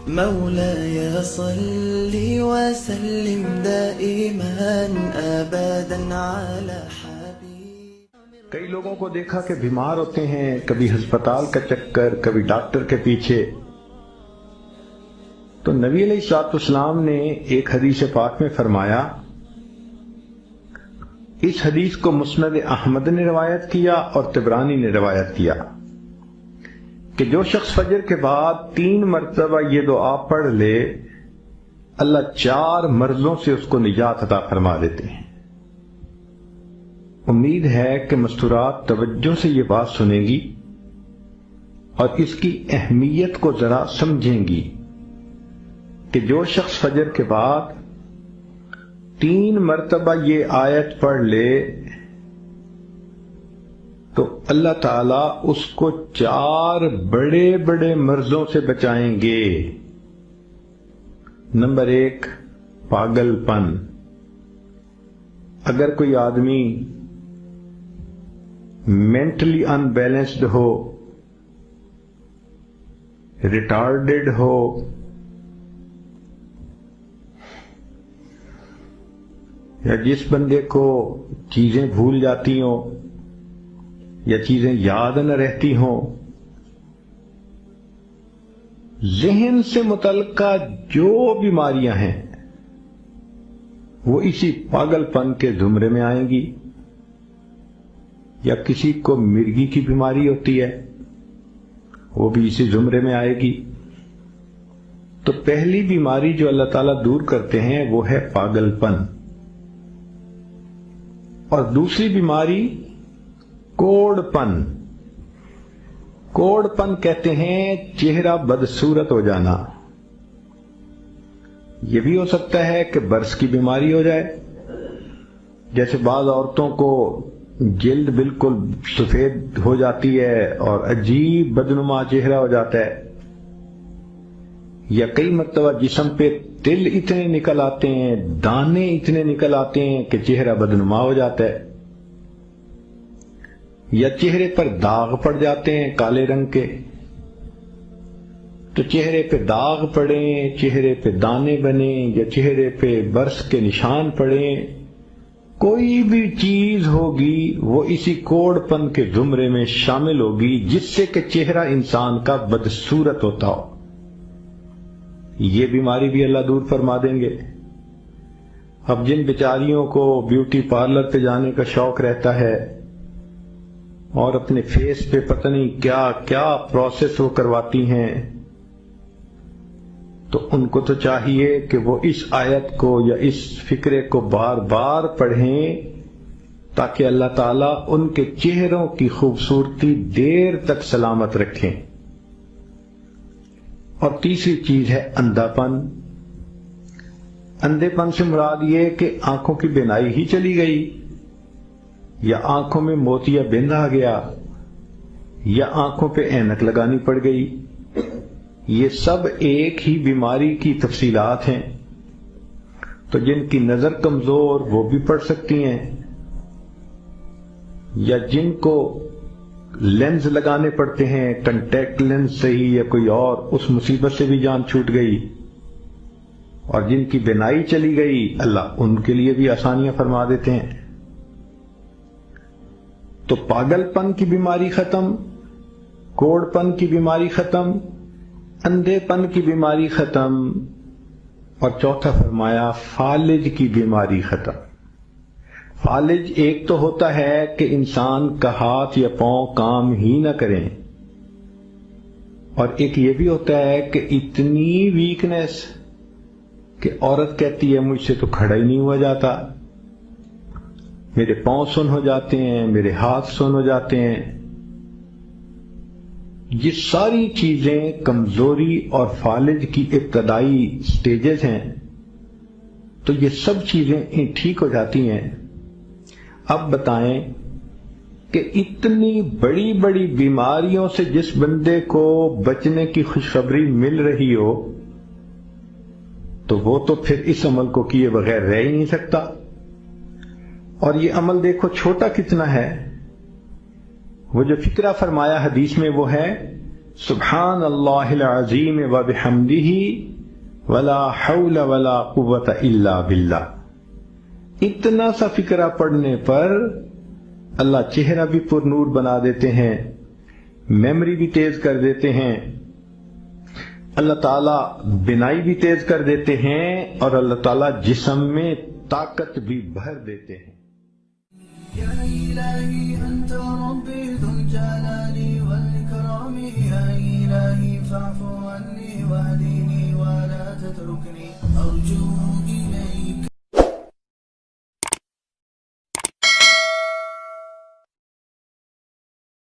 مولاي صل وسلم دائما ابدا على حبيب. کئی لوگوں کو دیکھا کہ بیمار ہوتے ہیں، کبھی ہسپتال کا چکر، کبھی ڈاکٹر کے پیچھے. تو نبی علیہ الصلوۃ والسلام نے ایک حدیث پاک میں فرمایا، اس حدیث کو مسند احمد نے روایت کیا اور طبرانی نے روایت کیا کہ جو شخص فجر کے بعد 3 مرتبہ یہ دعا پڑھ لے، اللہ 4 مرضوں سے اس کو نجات عطا فرما دیتے ہیں. امید ہے کہ مستورات توجہ سے یہ بات سنیں گی اور اس کی اہمیت کو ذرا سمجھیں گی کہ جو شخص فجر کے بعد 3 مرتبہ یہ آیت پڑھ لے تو اللہ تعالیٰ اس کو 4 بڑے بڑے مرضوں سے بچائیں گے. نمبر 1، پاگل پن. اگر کوئی آدمی مینٹلی ان بیلنسڈ ہو، ریٹارڈڈ ہو، یا جس بندے کو چیزیں بھول جاتی ہوں یا چیزیں یاد نہ رہتی ہوں، ذہن سے متعلقہ جو بیماریاں ہیں وہ اسی پاگل پن کے زمرے میں آئیں گی. یا کسی کو مرگی کی بیماری ہوتی ہے، وہ بھی اسی زمرے میں آئے گی. تو پہلی بیماری جو اللہ تعالیٰ دور کرتے ہیں وہ ہے پاگل پن. اور دوسری بیماری کوڑ پن. کوڑ پن کہتے ہیں چہرہ بدصورت ہو جانا. یہ بھی ہو سکتا ہے کہ برس کی بیماری ہو جائے، جیسے بعض عورتوں کو جلد بالکل سفید ہو جاتی ہے اور عجیب بدنما چہرہ ہو جاتا ہے. یا کئی مرتبہ جسم پہ تل اتنے نکل آتے ہیں، دانے اتنے نکل آتے ہیں کہ چہرہ بدنما ہو جاتا ہے. یا چہرے پر داغ پڑ جاتے ہیں کالے رنگ کے. تو چہرے پہ داغ پڑیں، چہرے پہ دانے بنیں، یا چہرے پہ برس کے نشان پڑیں، کوئی بھی چیز ہوگی وہ اسی کوڑ پن کے زمرے میں شامل ہوگی، جس سے کہ چہرہ انسان کا بدصورت ہوتا ہو. یہ بیماری بھی اللہ دور فرما دیں گے. اب جن بیچاریوں کو بیوٹی پارلر پہ جانے کا شوق رہتا ہے اور اپنے فیس پہ پتہ نہیں کیا کیا پروسیس وہ کرواتی ہیں، تو ان کو تو چاہیے کہ وہ اس آیت کو یا اس فکرے کو بار بار پڑھیں تاکہ اللہ تعالیٰ ان کے چہروں کی خوبصورتی دیر تک سلامت رکھیں. اور تیسری چیز ہے اندھا پن. اندھے پن سے مراد یہ کہ آنکھوں کی بینائی ہی چلی گئی، یا آنکھوں میں موتیا بند آ گیا، یا آنکھوں پہ اینک لگانی پڑ گئی. یہ سب ایک ہی بیماری کی تفصیلات ہیں. تو جن کی نظر کمزور وہ بھی پڑھ سکتی ہیں، یا جن کو لینز لگانے پڑتے ہیں، کنٹیکٹ لینز سے ہی یا کوئی اور، اس مصیبت سے بھی جان چھوٹ گئی. اور جن کی بینائی چلی گئی اللہ ان کے لیے بھی آسانیاں فرما دیتے ہیں. تو پاگل پن کی بیماری ختم، کوڑ پن کی بیماری ختم، اندھے پن کی بیماری ختم، اور چوتھا فرمایا فالج کی بیماری ختم. فالج ایک تو ہوتا ہے کہ انسان کا ہاتھ یا پاؤں کام ہی نہ کریں، اور ایک یہ بھی ہوتا ہے کہ اتنی ویکنیس کہ عورت کہتی ہے مجھ سے تو کھڑا ہی نہیں ہوا جاتا، میرے پاؤں سن ہو جاتے ہیں، میرے ہاتھ سن ہو جاتے ہیں. یہ ساری چیزیں کمزوری اور فالج کی ابتدائی سٹیجز ہیں. تو یہ سب چیزیں ٹھیک ہو جاتی ہیں. اب بتائیں کہ اتنی بڑی بڑی بیماریوں سے جس بندے کو بچنے کی خوشخبری مل رہی ہو تو وہ تو پھر اس عمل کو کیے بغیر رہ ہی نہیں سکتا. اور یہ عمل دیکھو چھوٹا کتنا ہے. وہ جو فکرہ فرمایا حدیث میں وہ ہے سبحان اللہ العظیم و بحمدہ ولا حول ولا قوت الا باللہ. اتنا سا فقرہ پڑھنے پر اللہ چہرہ بھی پر نور بنا دیتے ہیں، میموری بھی تیز کر دیتے ہیں، اللہ تعالیٰ بینائی بھی تیز کر دیتے ہیں، اور اللہ تعالیٰ جسم میں طاقت بھی بھر دیتے ہیں. يا إلهي أنت ربي ذو الجلال والإكرام، يا إلهي فاعف عني واهدني ولا تتركني أرجو إليك.